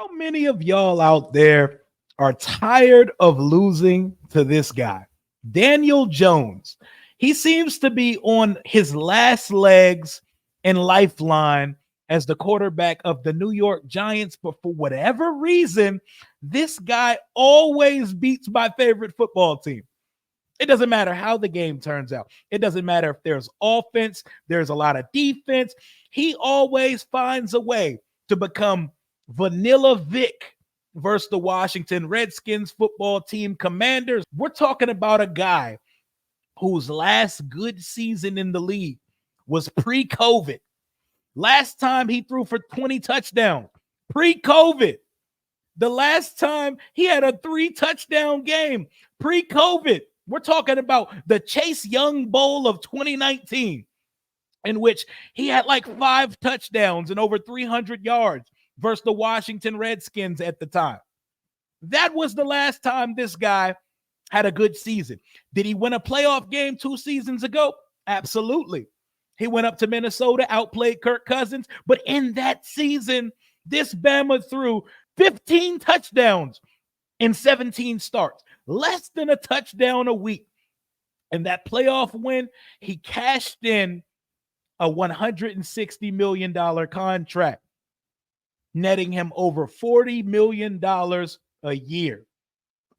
How many of y'all out there are tired of losing to this guy, Daniel Jones? He seems to be on his last legs and lifeline as the quarterback of the New York Giants. But for whatever reason, this guy always beats my favorite football team. It doesn't matter how the game turns out. It doesn't matter if there's offense, there's a lot of defense. He always finds a way to become Vanilla Vic versus the Washington Redskins football team Commanders. We're talking about a guy whose last good season in the league was pre-COVID. Last time he threw for 20 touchdowns, pre-COVID. The last time he had a 3-touchdown game, pre-COVID. We're talking about the Chase Young Bowl of 2019, in which he had like 5 touchdowns and over 300 yards versus the Washington Redskins at the time. That was the last time this guy had a good season. Did he win a playoff game 2 seasons ago? Absolutely. He went up to Minnesota, outplayed Kirk Cousins, but in that season, this Bama threw 15 touchdowns in 17 starts, less than a touchdown a week. And that playoff win, he cashed in a $160 million contract, netting him over $40 million a year.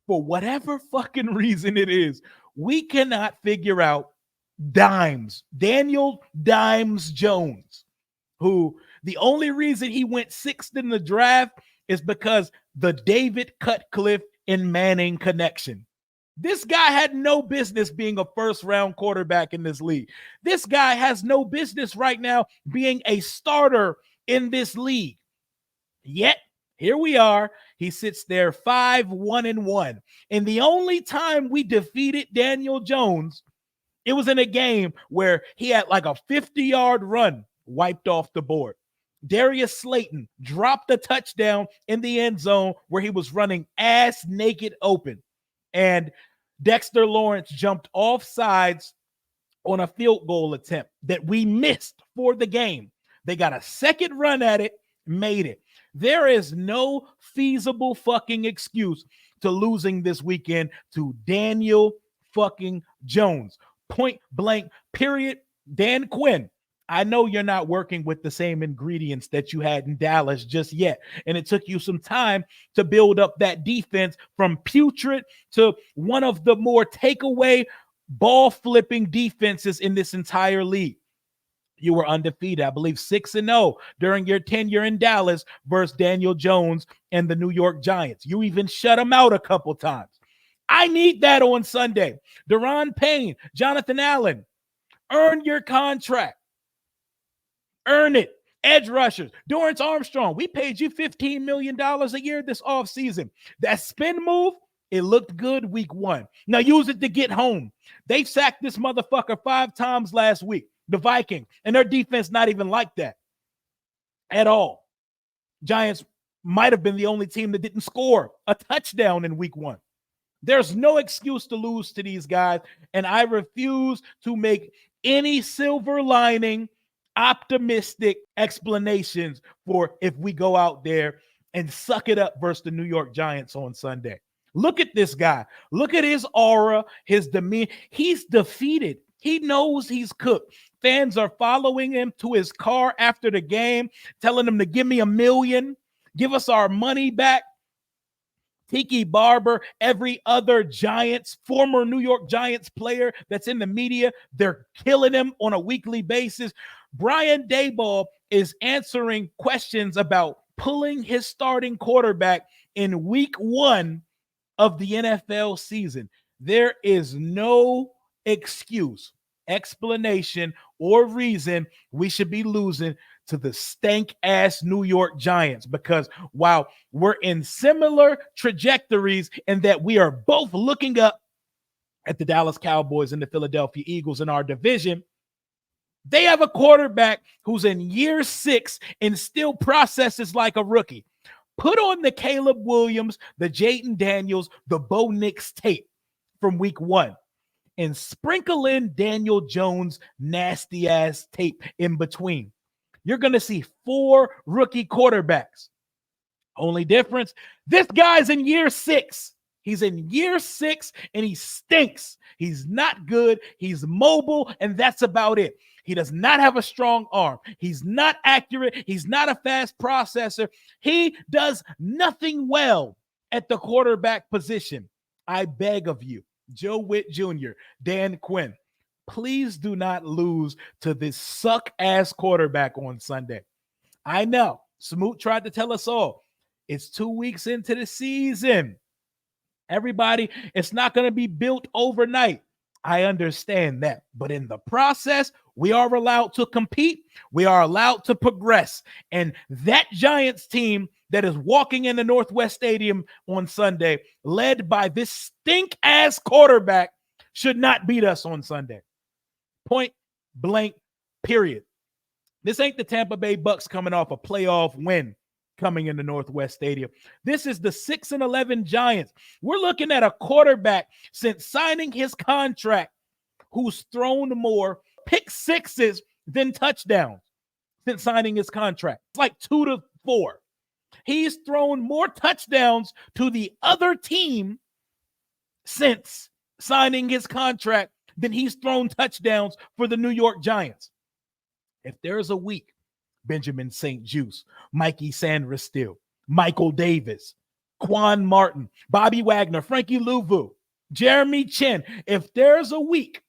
For whatever fucking reason it is, we cannot figure out Daniel Dimes Jones, who the only reason he went 6th in the draft is because the David Cutcliffe and Manning connection. This guy had no business being a first-round quarterback in this league. This guy has no business right now being a starter in this league. Yet, here we are. He sits there 5-1-1. And the only time we defeated Daniel Jones, it was in a game where he had like a 50-yard run wiped off the board. Darius Slayton dropped a touchdown in the end zone where he was running ass naked open. And Dexter Lawrence jumped off sides on a field goal attempt that we missed for the game. They got a second run at it, made it. There is no feasible fucking excuse to losing this weekend to Daniel fucking Jones. Point blank, period. Dan Quinn, I know you're not working with the same ingredients that you had in Dallas just yet. And it took you some time to build up that defense from putrid to one of the more takeaway ball flipping defenses in this entire league. You were undefeated, I believe 6-0 during your tenure in Dallas versus Daniel Jones and the New York Giants. You even shut them out a couple times. I need that on Sunday. Deron Payne, Jonathan Allen, earn your contract. Earn it. Edge rushers, Dorrance Armstrong, we paid you $15 million a year this offseason. That spin move, it looked good week 1. Now use it to get home. They sacked this motherfucker 5 times last week, the Vikings, and their defense not even like that at all. Giants might have been the only team that didn't score a touchdown in week 1. There's no excuse to lose to these guys, and I refuse to make any silver lining optimistic explanations for if we go out there and suck it up versus the New York Giants on Sunday. Look at this guy. Look at his aura, his demeanor. He's defeated. He knows he's cooked. Fans are following him to his car after the game, telling him to give me $1 million, give us our money back. Tiki Barber, every other Giants, former New York Giants player that's in the media, they're killing him on a weekly basis. Brian Daboll is answering questions about pulling his starting quarterback in week 1 of the NFL season. There is no excuse, explanation, or reason we should be losing to the stank-ass New York Giants, because while we're in similar trajectories in that we are both looking up at the Dallas Cowboys and the Philadelphia Eagles in our division, they have a quarterback who's in year 6 and still processes like a rookie. Put on the Caleb Williams, the Jayden Daniels, the Bo Nix tape from week 1 and sprinkle in Daniel Jones' nasty-ass tape in between. You're going to see 4 rookie quarterbacks Only difference, this guy's in year 6. He's in year 6 and he stinks. He's not good. He's mobile, and that's about it. He does not have a strong arm. He's not accurate. He's not a fast processor. He does nothing well at the quarterback position. I beg of you, Joe Witt Jr., Dan Quinn, please do not lose to this suck-ass quarterback on Sunday. I know. Smoot tried to tell us all. It's 2 weeks into the season. Everybody, it's not going to be built overnight. I understand that. But in the process, we are allowed to compete. We are allowed to progress. And that Giants team that is walking in the Northwest Stadium on Sunday, led by this stink-ass quarterback, should not beat us on Sunday. Point blank, period. This ain't the Tampa Bay Bucks coming off a playoff win coming into Northwest Stadium. This is the 6-11 Giants. We're looking at a quarterback since signing his contract who's thrown more pick sixes than touchdowns since signing his contract. It's like 2 to 4. He's thrown more touchdowns to the other team since signing his contract than he's thrown touchdowns for the New York Giants. If there's a week, Benjamin St. Juste, Mikey Sanders-Still, Michael Davis, Quan Martin, Bobby Wagner, Frankie Louvu, Jeremy Chin, if there's a week,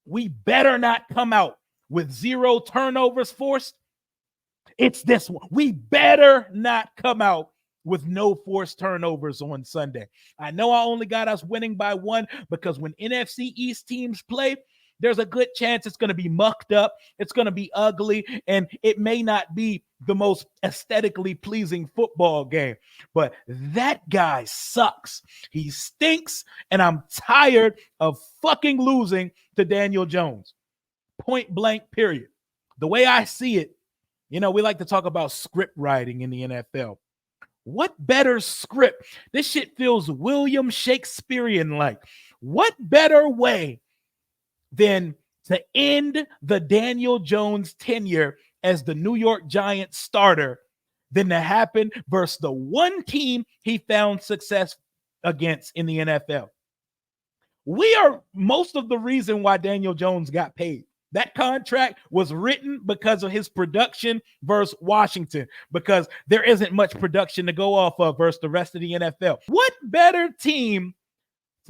we better not come out with 0 turnovers forced. It's this one. We better not come out with no forced turnovers on Sunday. I know I only got us winning by 1 because when NFC East teams play, there's a good chance it's going to be mucked up. It's going to be ugly, and it may not be the most aesthetically pleasing football game. But that guy sucks. He stinks, and I'm tired of fucking losing to Daniel Jones. Point blank, period. The way I see it, we like to talk about script writing in the NFL. What better script? This shit feels William Shakespearean-like. What better way than to end the Daniel Jones tenure as the New York Giants starter than to happen versus the one team he found success against in the NFL? We are most of the reason why Daniel Jones got paid. That contract was written because of his production versus Washington, because there isn't much production to go off of versus the rest of the NFL. What better team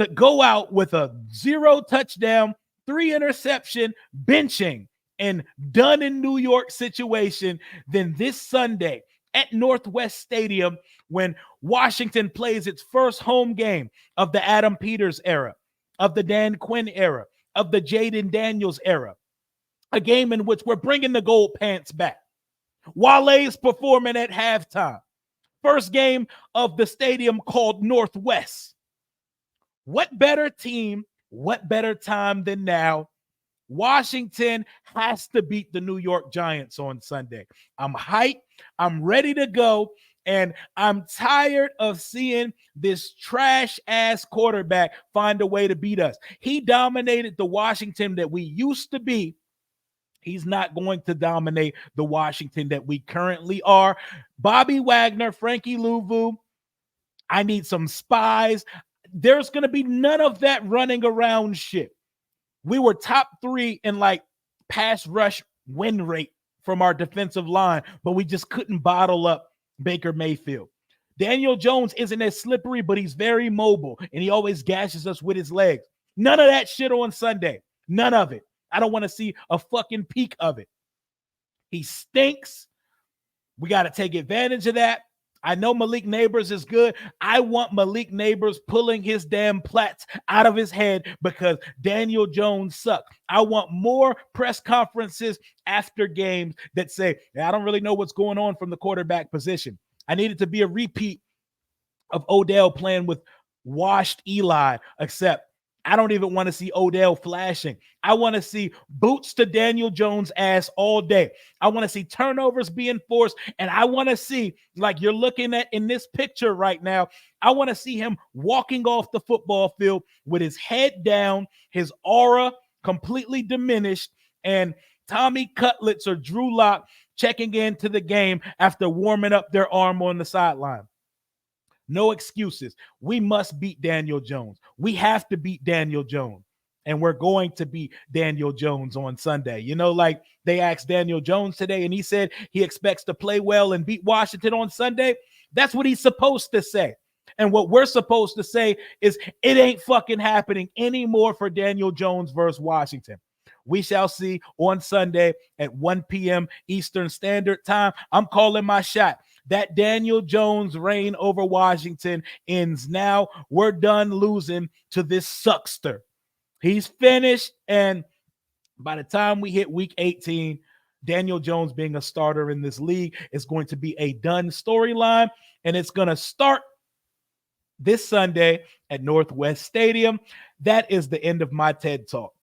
to go out with a 0 touchdown, 3 interception, benching, and done in New York situation than this Sunday at Northwest Stadium when Washington plays its first home game of the Adam Peters era, of the Dan Quinn era, of the Jaden Daniels era, a game in which we're bringing the gold pants back. Wale's performing at halftime. First game of the stadium called Northwest. What better team, what better time than now? Washington has to beat the New York Giants on Sunday. I'm hyped. I'm ready to go. And I'm tired of seeing this trash-ass quarterback find a way to beat us. He dominated the Washington that we used to be. He's not going to dominate the Washington that we currently are. Bobby Wagner, Frankie Louvu, I need some spies. There's going to be none of that running around shit. We were top 3 in pass rush win rate from our defensive line, but we just couldn't bottle up Baker Mayfield. Daniel Jones isn't as slippery, but he's very mobile, and he always gashes us with his legs. None of that shit on Sunday. None of it. I don't want to see a fucking peek of it. He stinks. We got to take advantage of that. I know Malik Neighbors is good. I want Malik Neighbors pulling his damn plaits out of his head because Daniel Jones sucks. I want more press conferences after games that say, I don't really know what's going on from the quarterback position. I need it to be a repeat of Odell playing with washed Eli, except I don't even want to see Odell flashing. I want to see boots to Daniel Jones' ass all day. I want to see turnovers being forced, and I want to see, like you're looking at in this picture right now, I want to see him walking off the football field with his head down, his aura completely diminished, and Tommy Cutlets or Drew Lock checking into the game after warming up their arm on the sideline. No excuses. We must beat Daniel Jones. We have to beat Daniel Jones. And we're going to beat Daniel Jones on Sunday. You know, like they asked Daniel Jones today, and he said he expects to play well and beat Washington on Sunday. That's what he's supposed to say. And what we're supposed to say is it ain't fucking happening anymore for Daniel Jones versus Washington. We shall see on Sunday at 1 p.m. Eastern Standard Time. I'm calling my shot. That Daniel Jones reign over Washington ends now. We're done losing to this suckster. He's finished, and by the time we hit week 18, Daniel Jones being a starter in this league is going to be a done storyline, and it's going to start this Sunday at Northwest Stadium. That is the end of my TED Talk.